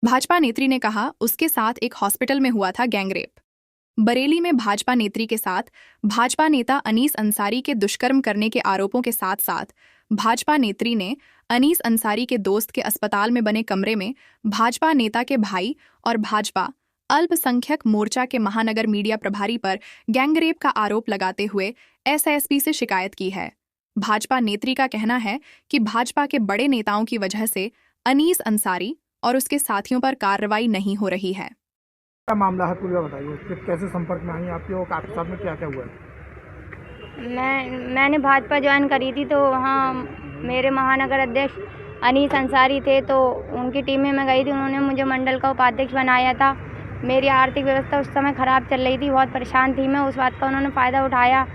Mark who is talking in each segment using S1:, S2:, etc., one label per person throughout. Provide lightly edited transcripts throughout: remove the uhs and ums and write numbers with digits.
S1: भाजपा नेत्री ने कहा उसके साथ एक हॉस्पिटल में हुआ था गैंगरेप। बरेली में भाजपा नेत्री के साथ भाजपा नेता अनीस अंसारी के दुष्कर्म करने के आरोपों के साथ साथ भाजपा नेत्री ने अनीस अंसारी के दोस्त के अस्पताल में बने कमरे में भाजपा नेता के भाई और भाजपा अल्पसंख्यक मोर्चा के महानगर मीडिया प्रभारी पर गैंगरेप का आरोप लगाते हुए एसएसपी से शिकायत की है। भाजपा नेत्री का कहना है कि भाजपा के बड़े नेताओं की वजह से अनीस अंसारी और उसके साथियों पर कार्रवाई नहीं हो रही है।
S2: क्या मामला है पूरा बताइए, कैसे संपर्क में आई आपके और आपके साथ में क्या क्या हुआ है?
S3: मैंने भाजपा ज्वाइन करी थी तो वहाँ मेरे महानगर अध्यक्ष अनीस अंसारी थे, तो उनकी टीम में मैं गई थी। उन्होंने मुझे मंडल का उपाध्यक्ष बनाया था। मेरी आर्थिक व्यवस्था उस समय ख़राब चल रही थी, बहुत परेशान थी मैं। उस बात का उन्होंने फ़ायदा उठाया,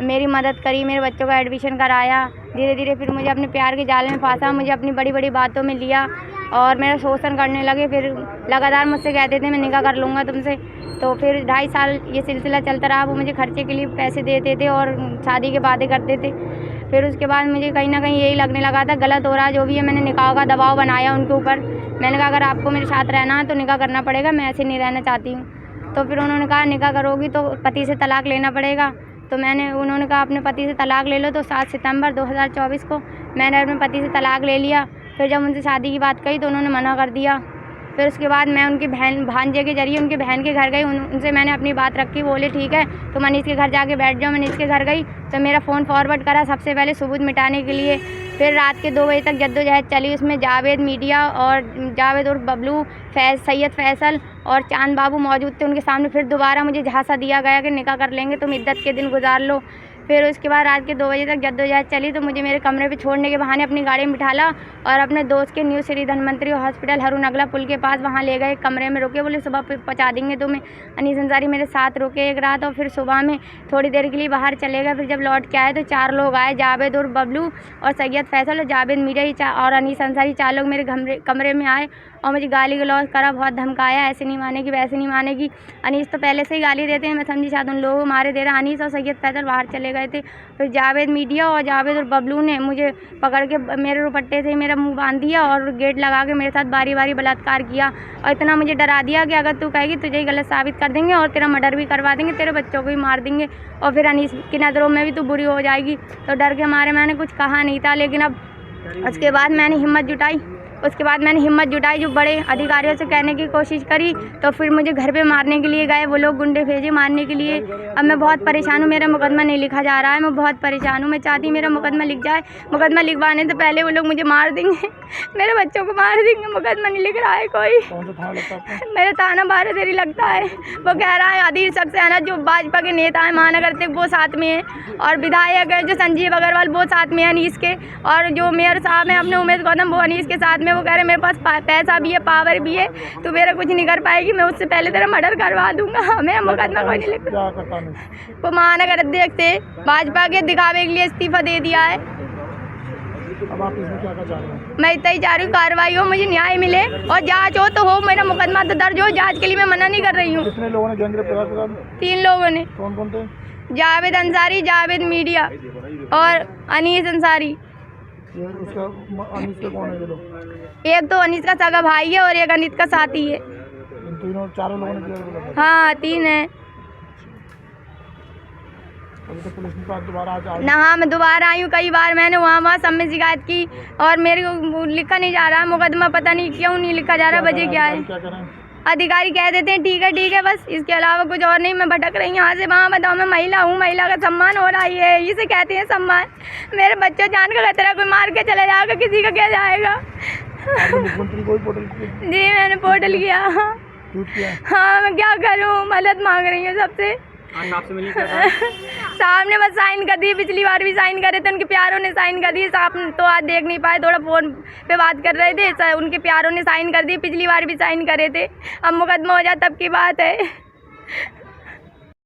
S3: मेरी मदद करी, मेरे बच्चों का एडमिशन कराया। धीरे धीरे फिर मुझे अपने प्यार के जाल में फंसा, मुझे अपनी बड़ी बड़ी बातों में लिया और मेरा शोषण करने लगे। फिर लगातार मुझसे कहते थे मैं निकाह कर लूँगा तुमसे। तो फिर 2.5 साल ये सिलसिला चलता रहा। वो मुझे खर्चे के लिए पैसे देते थे और शादी के वादे करते थे। फिर उसके बाद मुझे कहीं ना कहीं यही लगने लगा था गलत हो रहा है जो भी है। मैंने निकाह का दबाव बनाया उनके ऊपर। मैंने कहा अगर आपको मेरे साथ रहना है तो निकाह करना पड़ेगा, मैं ऐसे नहीं रहना चाहती हूँ। तो फिर उन्होंने कहा निकाह करोगी तो पति से तलाक लेना पड़ेगा। तो उन्होंने कहा अपने पति से तलाक ले लो। तो 7 सितंबर 2024 को मैंने अपने पति से तलाक ले लिया। फिर जब उनसे शादी की बात कही तो उन्होंने मना कर दिया। फिर उसके बाद मैं उनकी भांजे के जरिए उनकी बहन के घर गई। उनसे मैंने अपनी बात रखी, बोले ठीक है तो मनीष के घर जाके बैठ जाओ। मनीष के घर गई तो मेरा फ़ोन फॉरवर्ड करा सबसे पहले सबूत मिटाने के लिए। फिर रात के 2 बजे तक जद्दोजहद चली। उसमें जावेद मीडिया और जावेद और बबलू सैयद फैसल और चांद बाबू मौजूद थे। उनके सामने फिर दोबारा मुझे झांसा दिया गया कि निकाह कर लेंगे, तुम इद्दत के दिन गुजार लो। फिर उसके बाद रात के 2 बजे तक जद्दोजहद चली तो मुझे मेरे कमरे पे छोड़ने के बहाने अपनी गाड़ी में बिठाला और अपने दोस्त के न्यू श्री धनवंतरी हॉस्पिटल हरू नगला पुल के पास वहाँ ले गए। कमरे में रुके, बोले सुबह पहुँचा देंगे तुम्हें। अनीस अंसारी मेरे साथ रुके एक रात और फिर सुबह में थोड़ी देर के लिए बाहर चले गए। फिर जब लौट के आए तो 4 लोग आए, जावेद और बबलू और सैयद फैसल और जावेद मीडिया और अनीस अंसारी। 4 लोग मेरे कमरे में आए और मुझे गाली गलौज करा, बहुत धमकाया, ऐसे नहीं मानेगी वैसे नहीं मानेगी। अनीस तो पहले से ही गाली देते हैं, मैं समझी शायद उन लोगों को मारे दे रहा। अनीस और सैयद फैसल बाहर चले गए थे। फिर जावेद मीडिया और जावेद और बबलू ने मुझे पकड़ के मेरे दुपट्टे से मेरा मुंह बांध दिया और गेट लगा के मेरे साथ बारी बारी बलात्कार किया और इतना मुझे डरा दिया कि अगर तू कहेगी तुझे ही गलत साबित कर देंगे और तेरा मर्डर भी करवा देंगे, तेरे बच्चों को भी मार देंगे और फिर अनीस की नज़रों में भी तू बुरी हो जाएगी। तो डर के मारे मैंने कुछ कहा नहीं था। लेकिन अब उसके बाद मैंने हिम्मत जुटाई जो बड़े अधिकारियों से कहने की कोशिश करी तो फिर मुझे घर पे मारने के लिए गए। वो लोग गुंडे भेजे मारने के लिए। अब मैं बहुत परेशान हूँ, मेरा मुकदमा नहीं लिखा जा रहा है। मैं बहुत परेशान हूँ, मैं चाहती हूँ मेरा मुकदमा लिख जाए। मुकदमा लिखवाने से पहले वो लोग मुझे मार देंगे, मेरे बच्चों को मार देंगे। मुकदमा नहीं लिख रहा है कोई। मेरा थाना बारादेरी लगता है। वो कह रहा है अधीर शख्स है ना, जो भाजपा के नेता है महानगर से वो साथ में है और विधायक है जो संजीव अग्रवाल वो साथ में है अनीस के, और जो मेयर साहब हैं अपने उमेश गौतम वो अनीस के साथ में। वो कह रहे मेरे पास पैसा भी है, पावर भी है, तो मेरा कुछ नहीं कर पाएगी, मैं उससे पहले तेरा मर्डर करवा दूंगा। मेरा मुकदमा कोई नहीं लिख। वो महानगर अध्यक्ष थे, भाजपा के दिखावे के लिए इस्तीफा दे दिया है।
S2: अब आप इसमें क्या चाह रहे हैं?
S3: मैं इतना ही चाह रही हूँ कार्रवाई हो, मुझे न्याय मिले और जांच हो तो हो, मेरा मुकदमा तो दर्ज हो। जांच के लिए मैं मना नहीं कर रही हूँ।
S2: कितने लोगों ने गैंगरेप करा?
S3: 3 लोगों ने।
S2: कौन कौन थे?
S3: जावेद अंसारी, जावेद मीडिया और अनीस अंसारी।
S2: उसका अनीस का कौन है ये लोग?
S3: एक तो अनीस का सगा भाई है और एक अनीस का साथी है।
S2: इन तीनों 4 लोगों ने किया?
S3: हाँ 3 है।
S2: अभी तो पुलिस के पास दोबारा
S3: ना, हाँ मैं दोबारा आई हूँ। कई बार मैंने वहाँ सब में शिकायत की और मेरे को लिखा नहीं जा रहा मुकदमा, पता नहीं क्यों नहीं लिखा जा रहा, वजह क्या है।
S2: क्या करें?
S3: अधिकारी कह देते हैं ठीक है बस, इसके अलावा कुछ और नहीं। मैं भटक रही हूँ यहाँ से वहाँ। बताओ मैं महिला हूँ, महिला का सम्मान हो रहा है, इसे कहते हैं सम्मान। मेरे बच्चों जान का खतरा, कोई मार के चले जाएगा, किसी का क्या जाएगा।
S2: मुख्यमंत्री को पोर्टल किया?
S3: जी मैंने पोर्टल किया। हाँ मैं क्या करूँ, मदद मांग रही हूँ सबसे। साहब ने बस साइन कर दी, पिछली बार भी साइन करे थे, उनके प्यारों ने साइन कर दी। साहब तो आज देख नहीं पाए, थोड़ा फ़ोन पे बात कर रहे थे। उनके प्यारों ने साइन कर दी, पिछली बार भी साइन करे थे। अब मुकदमा हो जाए तब की बात है।